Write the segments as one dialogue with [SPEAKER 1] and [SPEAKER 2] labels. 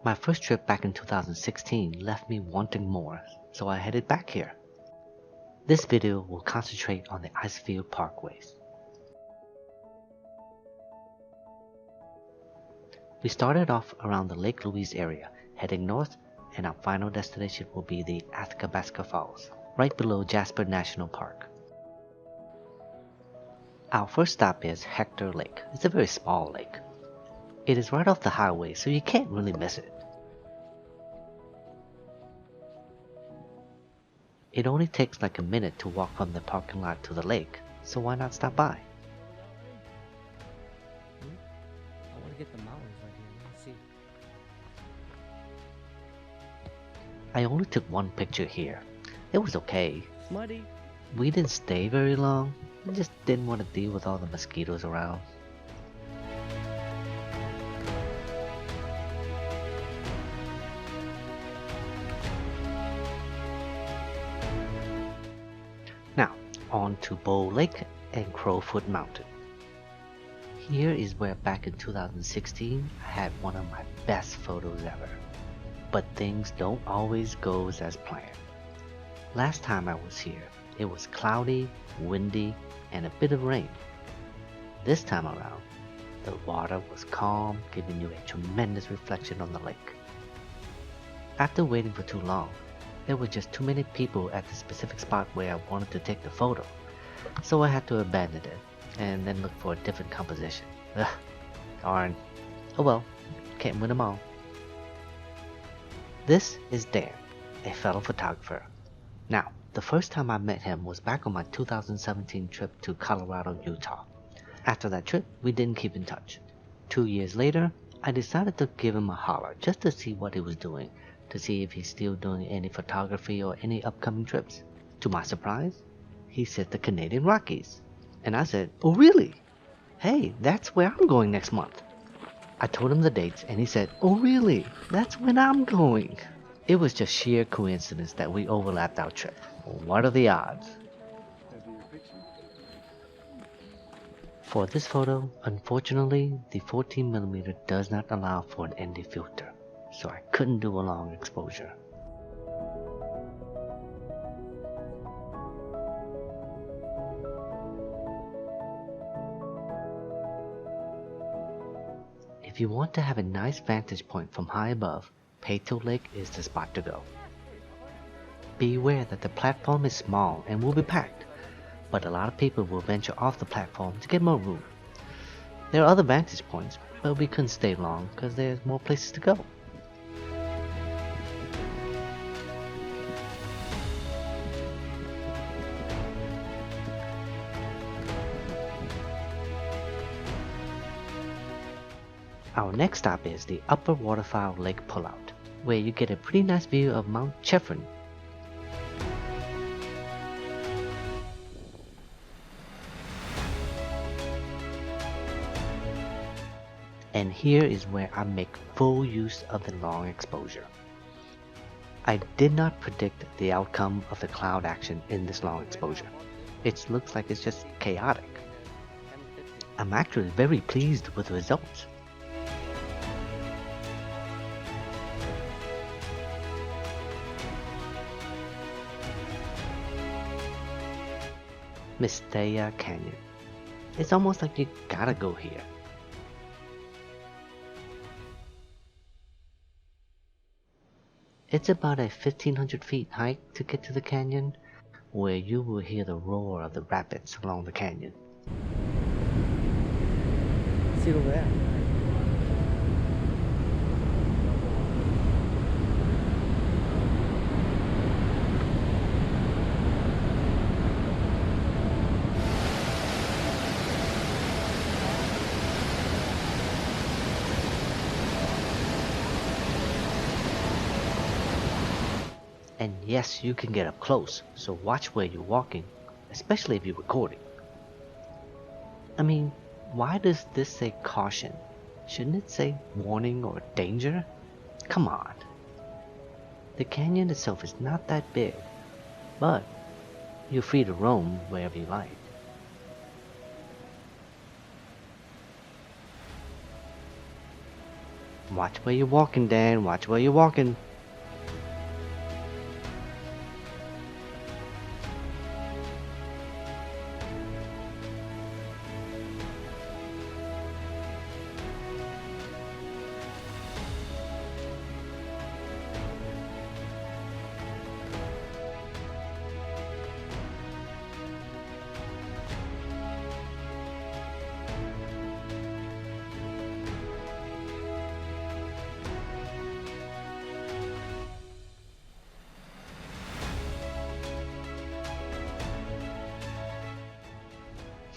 [SPEAKER 1] My first trip back in 2016 left me wanting more, so I headed back here. This video will concentrate on the Icefield Parkways. We started off around the Lake Louise area, heading north, and our final destination will be the Azkabaska Falls, right below Jasper National Park. Our first stop is Hector Lake. It's a very small lake. It is right off the highway, so you can't really miss it. It only takes like a minute to walk from the parking lot to the lake, so why not stop by?
[SPEAKER 2] I want to get the mountains right here. Let me see.
[SPEAKER 1] I only took one picture here. It was okay.
[SPEAKER 2] Muddy.
[SPEAKER 1] We didn't stay very long. We just didn't want to deal with all the mosquitoes around. Now, on to Bow Lake and Crowfoot Mountain. Here is where back in 2016 I had one of my best photos ever. But things don't always go as planned. Last time I was here, it was cloudy, windy, and a bit of rain. This time around, the water was calm, giving you a tremendous reflection on the lake. After waiting for too long, there were just too many people at the specific spot where I wanted to take the photo, so I had to abandon it and then look for a different composition. Ugh, darn. Oh well, can't win them all. This is Dan, a fellow photographer. Now, the first time I met him was back on my 2017 trip to Colorado, Utah. After that trip, we didn't keep in touch. 2 years later, I decided to give him a holler just to see what he was doing, to see if he's still doing any photography or any upcoming trips. To my surprise, he said the Canadian Rockies. And I said, "Oh really? Hey, that's where I'm going next month." I told him the dates and he said, "Oh really? That's when I'm going." It was just sheer coincidence that we overlapped our trip. What are the odds? For this photo, unfortunately, the 14mm does not allow for an ND filter, so I couldn't do a long exposure. If you want to have a nice vantage point from high above, Pullout Lake is the spot to go. Beware that the platform is small and will be packed, but a lot of people will venture off the platform to get more room. There are other vantage points, but we couldn't stay long because there's more places to go. Our next stop is the Upper Waterfowl Lake Pullout, where you get a pretty nice view of Mount Cheffron. And here is where I make full use of the long exposure. I did not predict the outcome of the cloud action in this long exposure. It looks like it's just chaotic. I'm actually very pleased with the results. Mistaya Canyon. It's almost like you gotta go here. It's about a 1,500 feet hike to get to the canyon, where you will hear the roar of the rapids along the canyon.
[SPEAKER 2] See it over there.
[SPEAKER 1] And yes, you can get up close, so watch where you're walking, especially if you're recording. I mean, why does this say caution? Shouldn't it say warning or danger? Come on. The canyon itself is not that big, but you're free to roam wherever you like. Watch where you're walking, Dan. Watch where you're walking.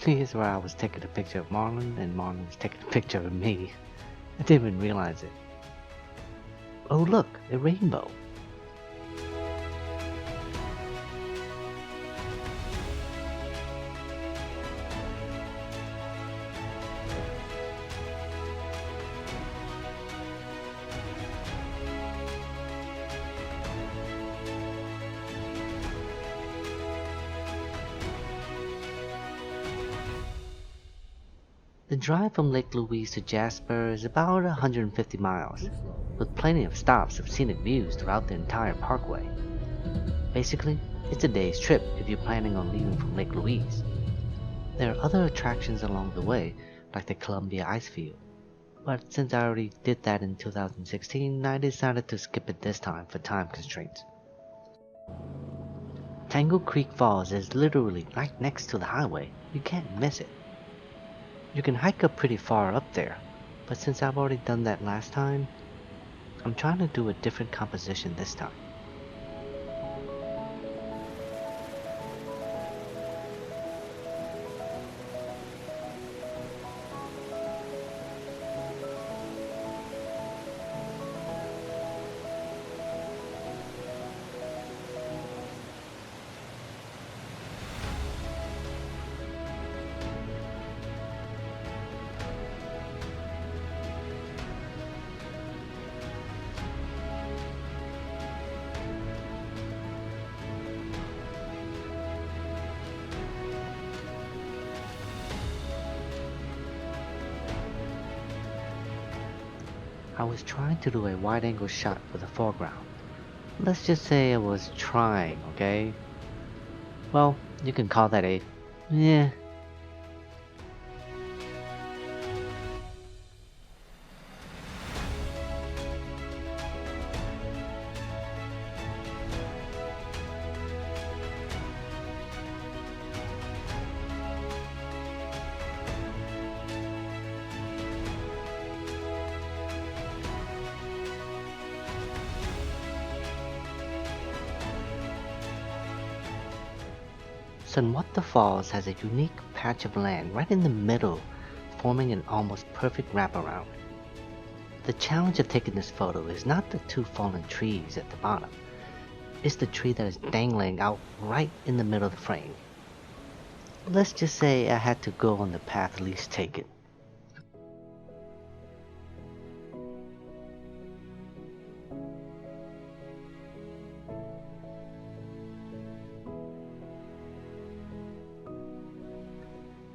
[SPEAKER 1] Here's where I was taking a picture of Marlon, and Marlon was taking a picture of me. I didn't even realize it. Oh look, a rainbow. The drive from Lake Louise to Jasper is about 150 miles, with plenty of stops of scenic views throughout the entire parkway. Basically, it's a day's trip if you're planning on leaving from Lake Louise. There are other attractions along the way, like the Columbia Icefield, but since I already did that in 2016, I decided to skip it this time for time constraints. Tangle Creek Falls is literally right next to the highway. You can't miss it. You can hike up pretty far up there, but since I've already done that last time, I'm trying to do a different composition this time. I was trying to do a wide-angle shot for the foreground. Let's just say I was trying, okay? Well, you can call that a yeah. Waterfowl Falls has a unique patch of land right in the middle, forming an almost perfect wraparound. The challenge of taking this photo is not the two fallen trees at the bottom, it's the tree that is dangling out right in the middle of the frame. Let's just say I had to go on the path least taken.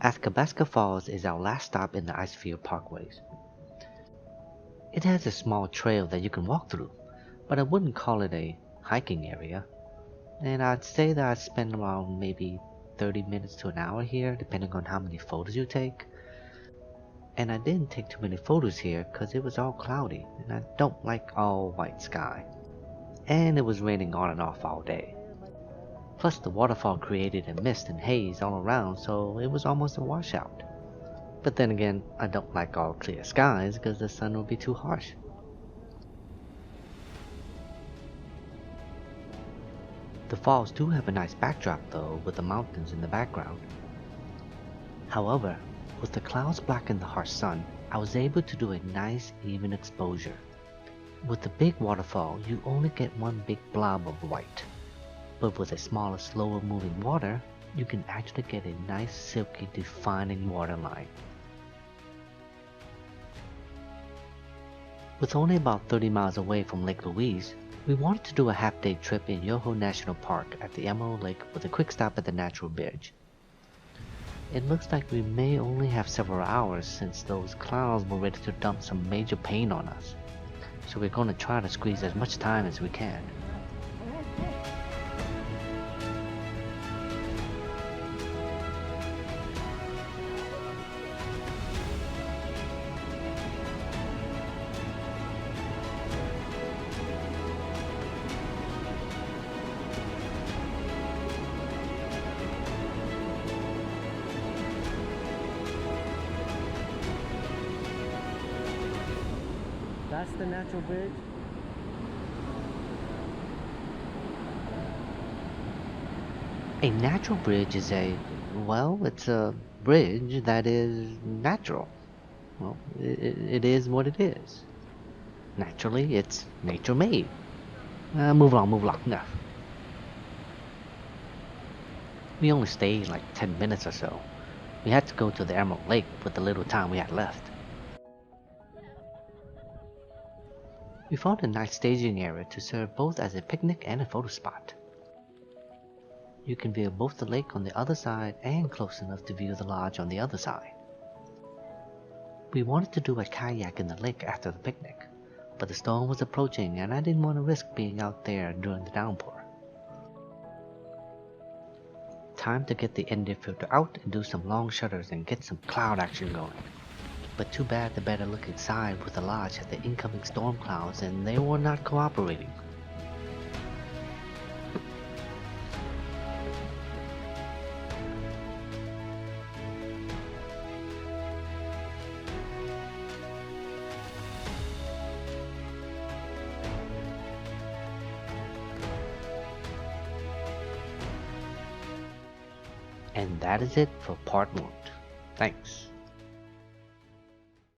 [SPEAKER 1] Azkabaska Falls is our last stop in the Icefield Parkways. It has a small trail that you can walk through, but I wouldn't call it a hiking area. And I'd say that I spent around maybe 30 minutes to an hour here, depending on how many photos you take. And I didn't take too many photos here because it was all cloudy, and I don't like all white sky. And it was raining on and off all day. Plus the waterfall created a mist and haze all around, so it was almost a washout. But then again, I don't like all clear skies because the sun will be too harsh. The falls do have a nice backdrop though, with the mountains in the background. However, with the clouds blocking the harsh sun, I was able to do a nice even exposure. With the big waterfall, you only get one big blob of white. But with a smaller, slower moving water, you can actually get a nice silky defining waterline. With only about 30 miles away from Lake Louise, we wanted to do a half-day trip in Yoho National Park at the Emerald Lake with a quick stop at the Natural Bridge. It looks like we may only have several hours since those clouds were ready to dump some major pain on us. so we're gonna try to squeeze as much time as we can.
[SPEAKER 2] That's the natural bridge.
[SPEAKER 1] A natural bridge is it's a bridge that is natural. Well, it is what it is. Naturally, it's nature made. Move along, no. We only stayed like 10 minutes or so. We had to go to the Emerald Lake with the little time we had left. We found a nice staging area to serve both as a picnic and a photo spot. You can view both the lake on the other side and close enough to view the lodge on the other side. We wanted to do a kayak in the lake after the picnic, but the storm was approaching and I didn't want to risk being out there during the downpour. Time to get the ND filter out and do some long shutters and get some cloud action going. But too bad the better looking side with the lodge had the incoming storm clouds and they were not cooperating. And that is it for part 1. Thanks.